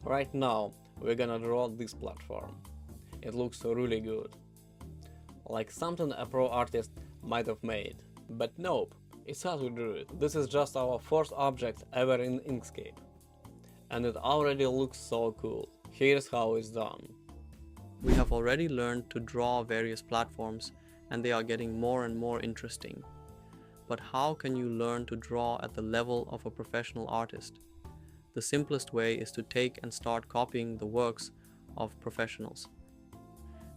Right now, we're gonna draw this platform. It looks really good. Like something a pro artist might have made. But nope, it's how we drew it. This is just our first object ever in Inkscape. And it already looks so cool. Here's how it's done. We have already learned to draw various platforms and they are getting more and more interesting. But how can you learn to draw at the level of a professional artist? The simplest way is to take and start copying the works of professionals.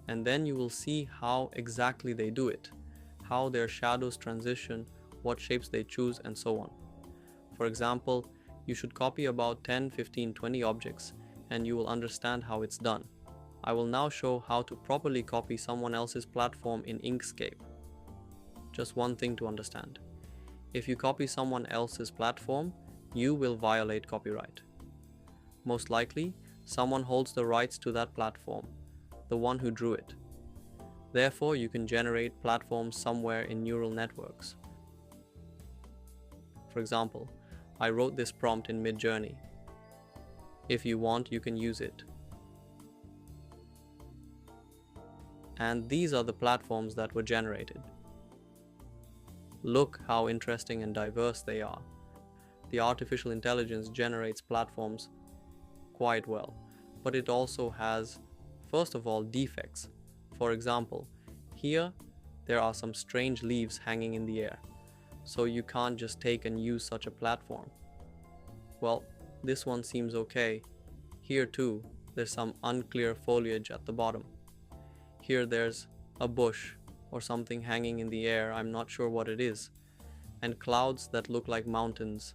And then you will see how exactly they do it, how their shadows transition, what shapes they choose, and so on. For example, you should copy about 10, 15, 20 objects and you will understand how it's done. I will now show how to properly copy someone else's platform in Inkscape. Just one thing to understand. If you copy someone else's platform, you will violate copyright. Most likely, someone holds the rights to that platform, the one who drew it. Therefore, you can generate platforms somewhere in neural networks. For example, I wrote this prompt in Midjourney. If you want, you can use it. And these are the platforms that were generated. Look how interesting and diverse they are. The artificial intelligence generates platforms quite well, but it also has, first of all, defects. For example, here there are some strange leaves hanging in the air, so you can't just take and use such a platform. Well, this one seems okay. Here too, there's some unclear foliage at the bottom. Here there's a bush or something hanging in the air, I'm not sure what it is, and clouds that look like mountains.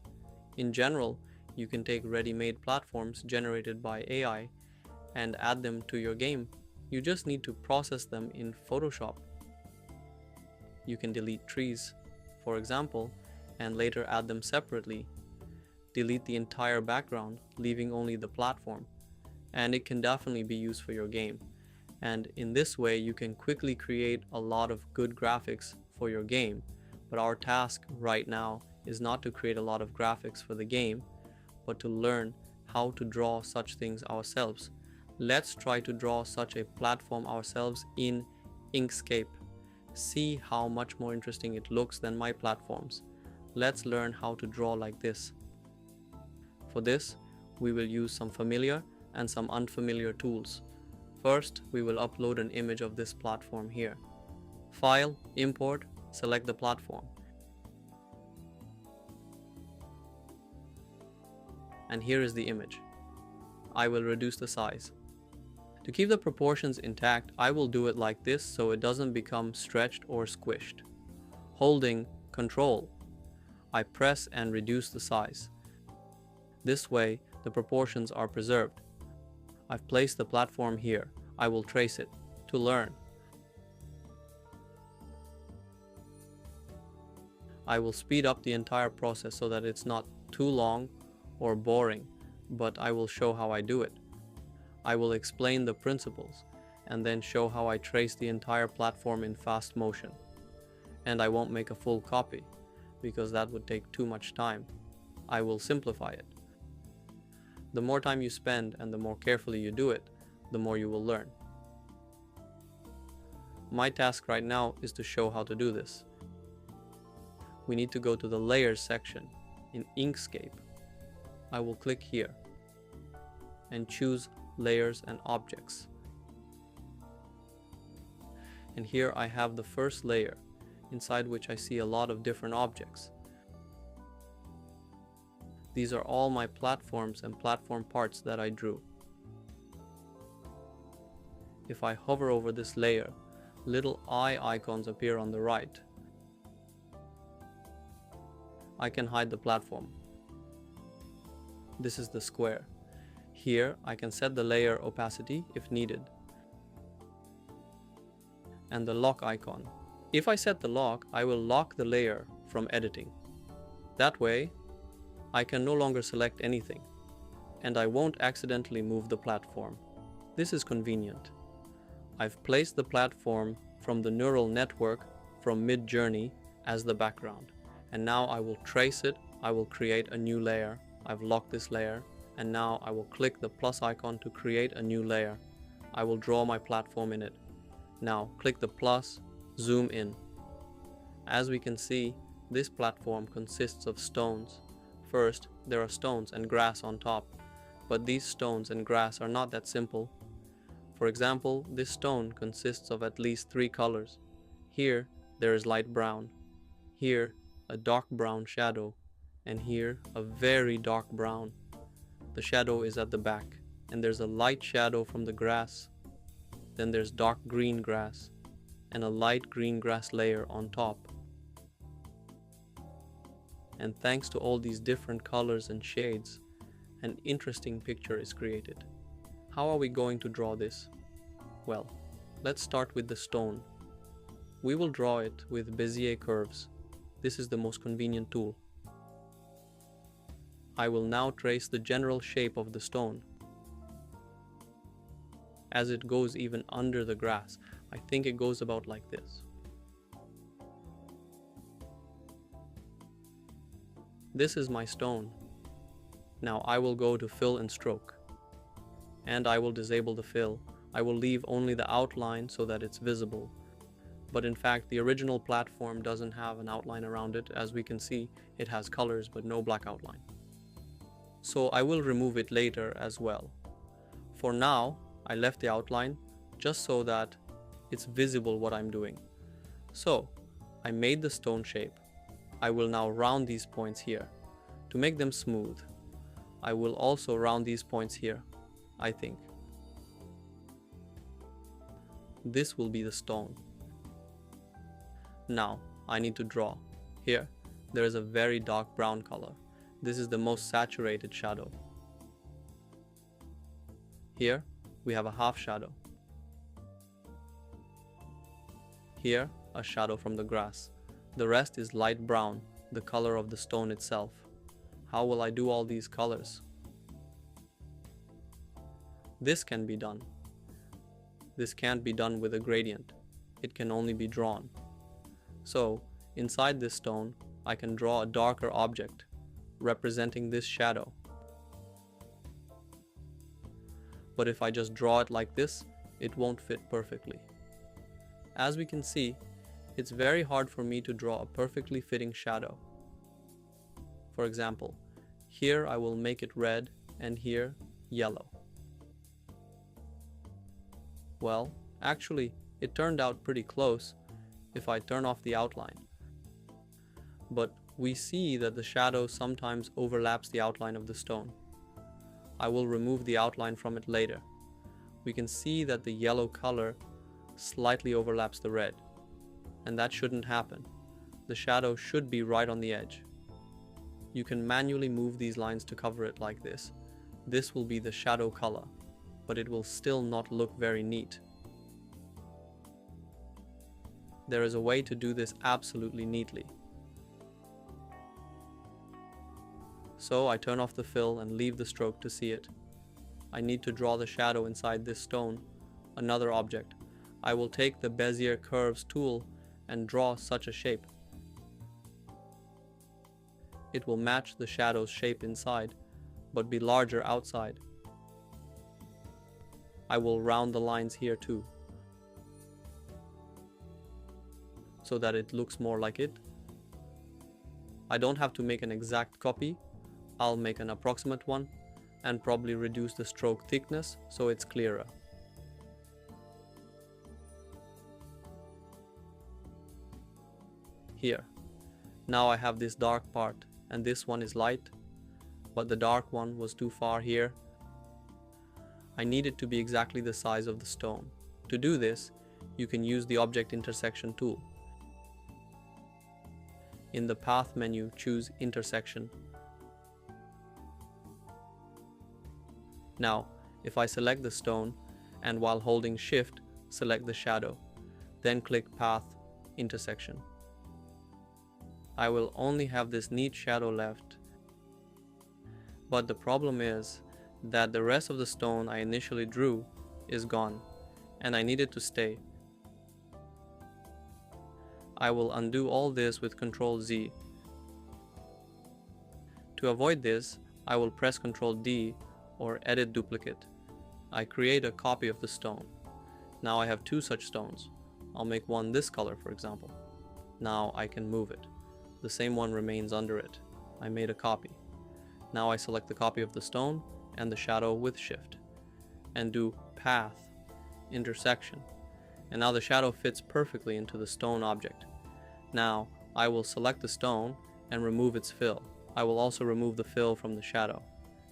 In general, you can take ready-made platforms generated by AI and add them to your game. You just need to process them in Photoshop. You can delete trees, for example, and later add them separately. Delete the entire background, leaving only the platform, and it can definitely be used for your game. And in this way, you can quickly create a lot of good graphics for your game. But our task right now is not to create a lot of graphics for the game, but to learn how to draw such things ourselves. Let's try to draw such a platform ourselves in Inkscape. See how much more interesting it looks than my platforms. Let's learn how to draw like this. For this, we will use some familiar and some unfamiliar tools. First, we will upload an image of this platform here. File, import, select the platform. And here is the image. I will reduce the size. To keep the proportions intact, I will do it like this so it doesn't become stretched or squished. Holding Ctrl, I press and reduce the size. This way, the proportions are preserved. I've placed the platform here. I will trace it to learn. I will speed up the entire process so that it's not too long or boring, but I will show how I do it. I will explain the principles and then show how I trace the entire platform in fast motion. And I won't make a full copy because that would take too much time. I will simplify it. The more time you spend and the more carefully you do it, the more you will learn. My task right now is to show how to do this. We need to go to the Layers section in Inkscape. I will click here and choose Layers and Objects. And here I have the first layer, inside which I see a lot of different objects. These are all my platforms and platform parts that I drew. If I hover over this layer, little eye icons appear on the right. I can hide the platform. This is the square. Here I can set the layer opacity if needed. And the lock icon. If I set the lock, I will lock the layer from editing. That way, I can no longer select anything, and I won't accidentally move the platform. This is convenient. I've placed the platform from the neural network from Midjourney as the background, and now I will trace it. I will create a new layer. I've locked this layer, And now I will click the plus icon to create a new layer. I will draw my platform in it. Now click the plus, zoom in. As we can see, this platform consists of stones. First, there are stones and grass on top, but these stones and grass are not that simple. For example, this stone consists of at least 3 colors. Here, there is light brown. Here, a dark brown shadow. And here, a very dark brown. The shadow is at the back, and there's a light shadow from the grass. Then there's dark green grass, and a light green grass layer on top. And thanks to all these different colors and shades, an interesting picture is created. How are we going to draw this? Well, let's start with the stone. We will draw it with Bezier curves. This is the most convenient tool. I will now trace the general shape of the stone. As it goes even under the grass, I think it goes about like this. This is my stone. Now I will go to fill and stroke. And I will disable the fill. I will leave only the outline so that it's visible. But in fact, the original platform doesn't have an outline around it. As we can see, it has colors but no black outline. So I will remove it later as well. For now, I left the outline just so that it's visible what I'm doing. So I made the stone shape. I will now round these points here to make them smooth. I will also round these points here, I think. This will be the stone. Now I need to draw. Here, there is a very dark brown color. This is the most saturated shadow. Here, we have a half shadow. Here, a shadow from the grass. The rest is light brown, the color of the stone itself. How will I do all these colors? This can be done. This can't be done with a gradient. It can only be drawn. So, inside this stone, I can draw a darker object representing this shadow. But if I just draw it like this, it won't fit perfectly. As we can see, it's very hard for me to draw a perfectly fitting shadow. For example, here I will make it red and here yellow. Well, actually, it turned out pretty close if I turn off the outline. But we see that the shadow sometimes overlaps the outline of the stone. I will remove the outline from it later. We can see that the yellow color slightly overlaps the red, and that shouldn't happen. The shadow should be right on the edge. You can manually move these lines to cover it like this. This will be the shadow color, but it will still not look very neat. There is a way to do this absolutely neatly. So I turn off the fill and leave the stroke to see it. I need to draw the shadow inside this stone, another object. I will take the Bezier curves tool and draw such a shape. It will match the shadow's shape inside, but be larger outside. I will round the lines here too, so that it looks more like it. I don't have to make an exact copy. I'll make an approximate one and probably reduce the stroke thickness so it's clearer. Here. Now I have this dark part and this one is light, but the dark one was too far here. I need it to be exactly the size of the stone. To do this, you can use the Object Intersection tool. In the Path menu, choose Intersection. Now, if I select the stone, and while holding Shift, select the shadow, then click Path, Intersection. I will only have this neat shadow left. But the problem is that the rest of the stone I initially drew is gone, and I need it to stay. I will undo all this with Ctrl-Z. To avoid this, I will press Ctrl-D or edit duplicate. I create a copy of the stone. Now I have two such stones. I'll make one this color, for example. Now I can move it. The same one remains under it. I made a copy. Now I select the copy of the stone and the shadow with shift and do path, intersection. And now the shadow fits perfectly into the stone object. Now I will select the stone and remove its fill. I will also remove the fill from the shadow,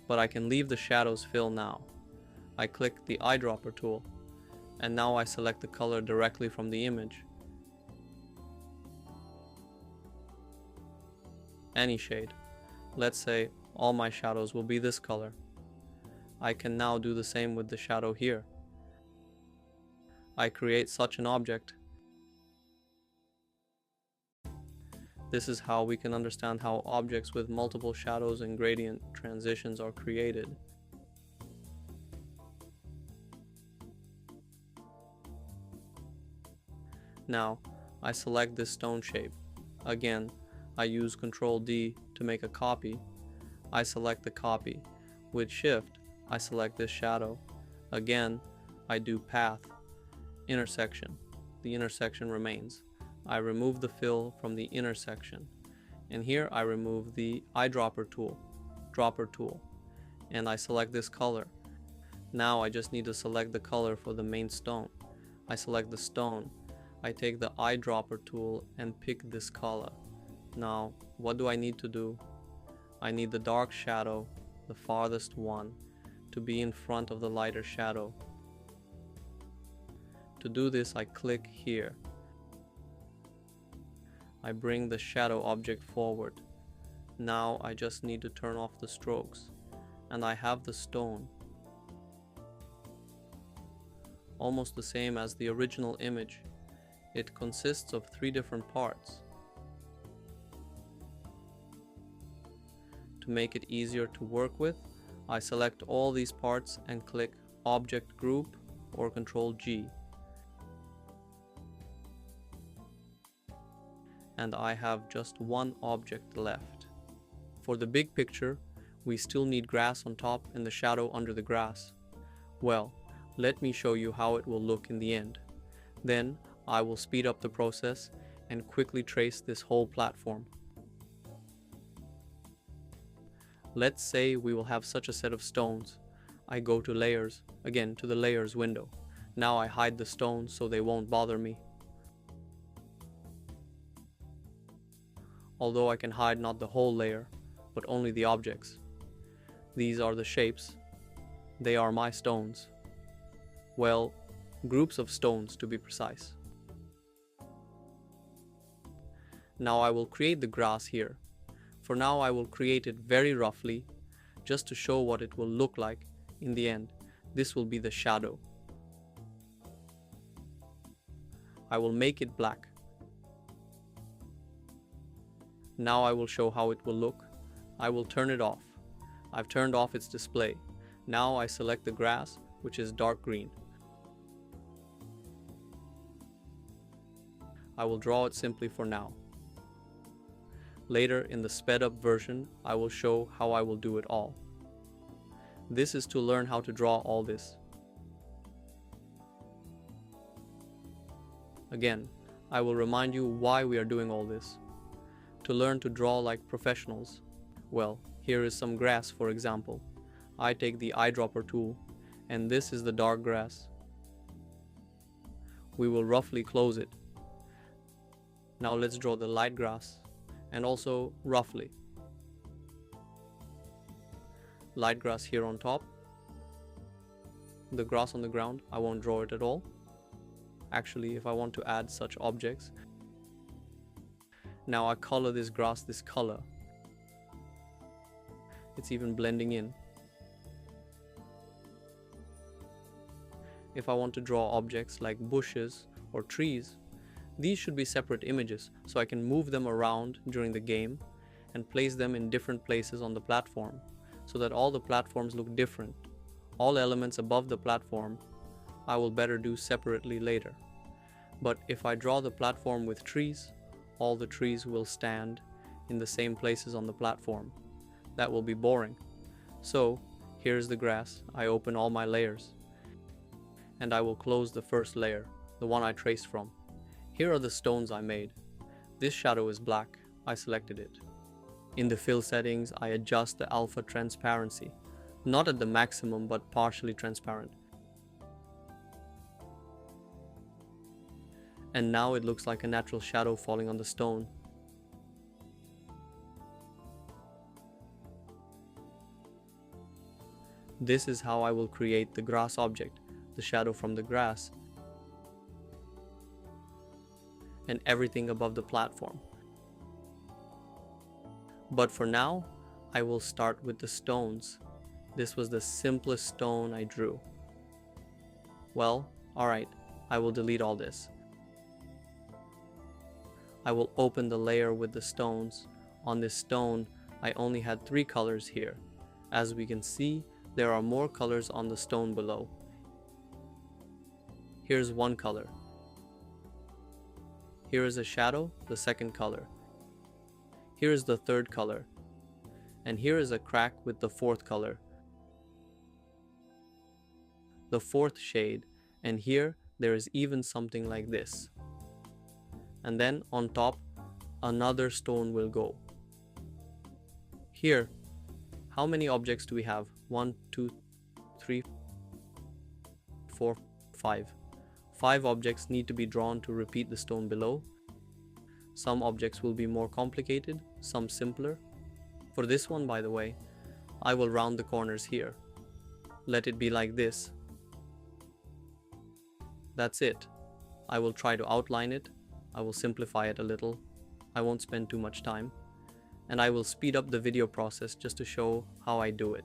but I can leave the shadow's fill now. I click the eyedropper tool, and now I select the color directly from the image. Any shade. Let's say all my shadows will be this color. I can now do the same with the shadow here. I create such an object. This is how we can understand how objects with multiple shadows and gradient transitions are created. Now, I select this stone shape. Again, I use Ctrl D to make a copy. I select the copy. With Shift, I select this shadow. Again, I do path, intersection. The intersection remains. I remove the fill from the intersection. And here I remove the eyedropper tool, dropper tool, and I select this color. Now I just need to select the color for the main stone. I select the stone. I take the eyedropper tool and pick this color. Now, what do I need to do? I need the dark shadow, the farthest one, to be in front of the lighter shadow. To do this, I click here. I bring the shadow object forward. Now I just need to turn off the strokes, and I have the stone. Almost the same as the original image. It consists of 3 different parts. To make it easier to work with, I select all these parts and click Object Group or Ctrl G. And I have just one object left. For the big picture, we still need grass on top and the shadow under the grass. Well, let me show you how it will look in the end. Then I will speed up the process and quickly trace this whole platform. Let's say we will have such a set of stones. I go to Layers, again to the Layers window. Now I hide the stones so they won't bother me. Although I can hide not the whole layer, but only the objects. These are the shapes. They are my stones. Well, groups of stones to be precise. Now I will create the grass here. For now I will create it very roughly, just to show what it will look like in the end. This will be the shadow. I will make it black. Now I will show how it will look. I will turn it off. I've turned off its display. Now I select the grass, which is dark green. I will draw it simply for now. Later, in the sped up version, I will show how I will do it all. This is to learn how to draw all this. Again, I will remind you why we are doing all this. To learn to draw like professionals. Well, here is some grass, for example. I take the eyedropper tool, and this is the dark grass. We will roughly close it. Now let's draw the light grass, and also roughly. Light grass here on top. The grass on the ground, I won't draw it at all. Actually, if I want to add such objects, now I color this grass this color. It's even blending in. If I want to draw objects like bushes or trees, these should be separate images, so I can move them around during the game and place them in different places on the platform, so that all the platforms look different. All elements above the platform I will better do separately later. But if I draw the platform with trees, all the trees will stand in the same places on the platform. That will be boring. So Here's the grass. I open all my layers. And I will close the first layer, the one I traced from. Here are the stones I made. This shadow is black. I selected it. In the fill settings, I adjust the alpha transparency. Not at the maximum, but partially transparent. And now it looks like a natural shadow falling on the stone. This is how I will create the grass object, the shadow from the grass, and everything above the platform. But for now, I will start with the stones. This was the simplest stone I drew. Well, alright, I will delete all this. I will open the layer with the stones. On this stone, I only had 3 colors here. As we can see, there are more colors on the stone below. Here's one color. Here is a shadow, the second color. Here is the third color. And here is a crack with the fourth color. The fourth shade, and here there is even something like this. And then on top, another stone will go. Here, how many objects do we have? 1, 2, 3, 4, 5. 5 objects need to be drawn to repeat the stone below. Some objects will be more complicated, some simpler. For this one, by the way, I will round the corners here. Let it be like this. That's it. I will try to outline it. I will simplify it a little. I won't spend too much time. And I will speed up the video process just to show how I do it.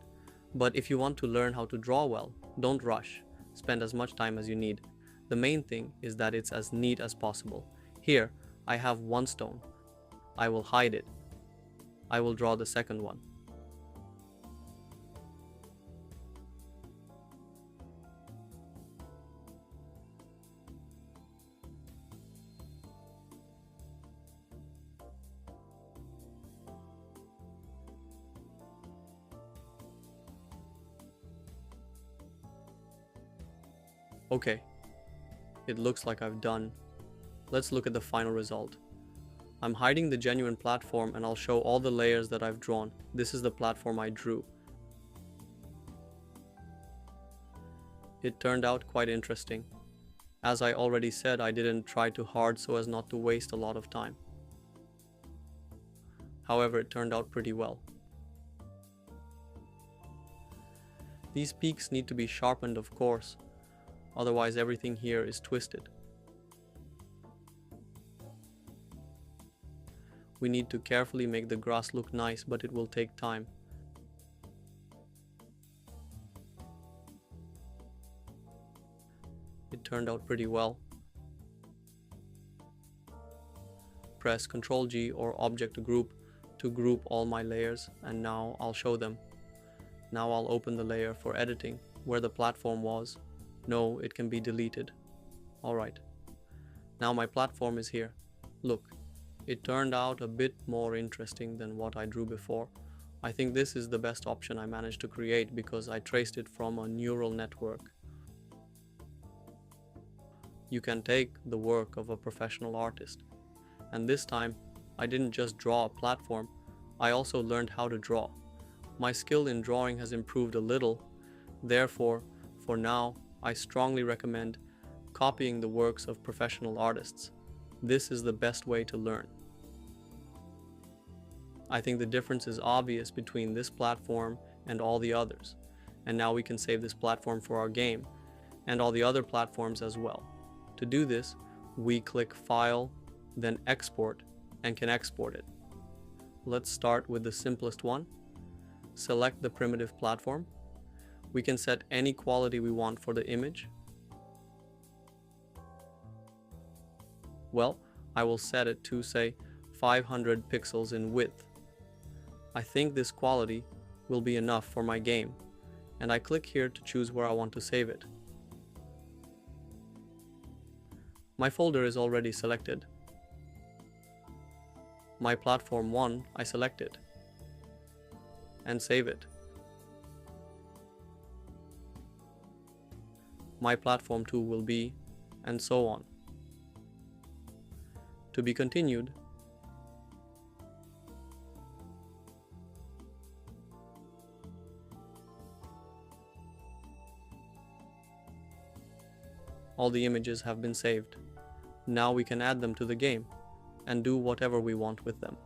But if you want to learn how to draw well, don't rush. Spend as much time as you need. The main thing is that it's as neat as possible. Here, I have one stone. I will hide it. I will draw the second one. Okay, it looks like I've done. Let's look at the final result. I'm hiding the genuine platform and I'll show all the layers that I've drawn. This is the platform I drew. It turned out quite interesting. As I already said, I didn't try too hard so as not to waste a lot of time. However, it turned out pretty well. These peaks need to be sharpened, of course. Otherwise, everything here is twisted. We need to carefully make the grass look nice, but it will take time. It turned out pretty well. Press Ctrl G or Object Group to group all my layers, and now I'll show them. Now I'll open the layer for editing, where the platform was. No, it can be deleted. Alright. Now my platform is here. Look, it turned out a bit more interesting than what I drew before. I think this is the best option I managed to create because I traced it from a neural network. You can take the work of a professional artist. And this time, I didn't just draw a platform, I also learned how to draw. My skill in drawing has improved a little. Therefore, for now, I strongly recommend copying the works of professional artists. This is the best way to learn. I think the difference is obvious between this platform and all the others. And now we can save this platform for our game and all the other platforms as well. To do this, we click File, then Export, and can export it. Let's start with the simplest one. Select the primitive platform. We can set any quality we want for the image. Well, I will set it to, say, 500 pixels in width. I think this quality will be enough for my game, and I click here to choose where I want to save it. My folder is already selected. My platform 1 I select it and save it. my platform 2 will be, and so on. To be continued. All the images have been saved. Now we can add them to the game and do whatever we want with them.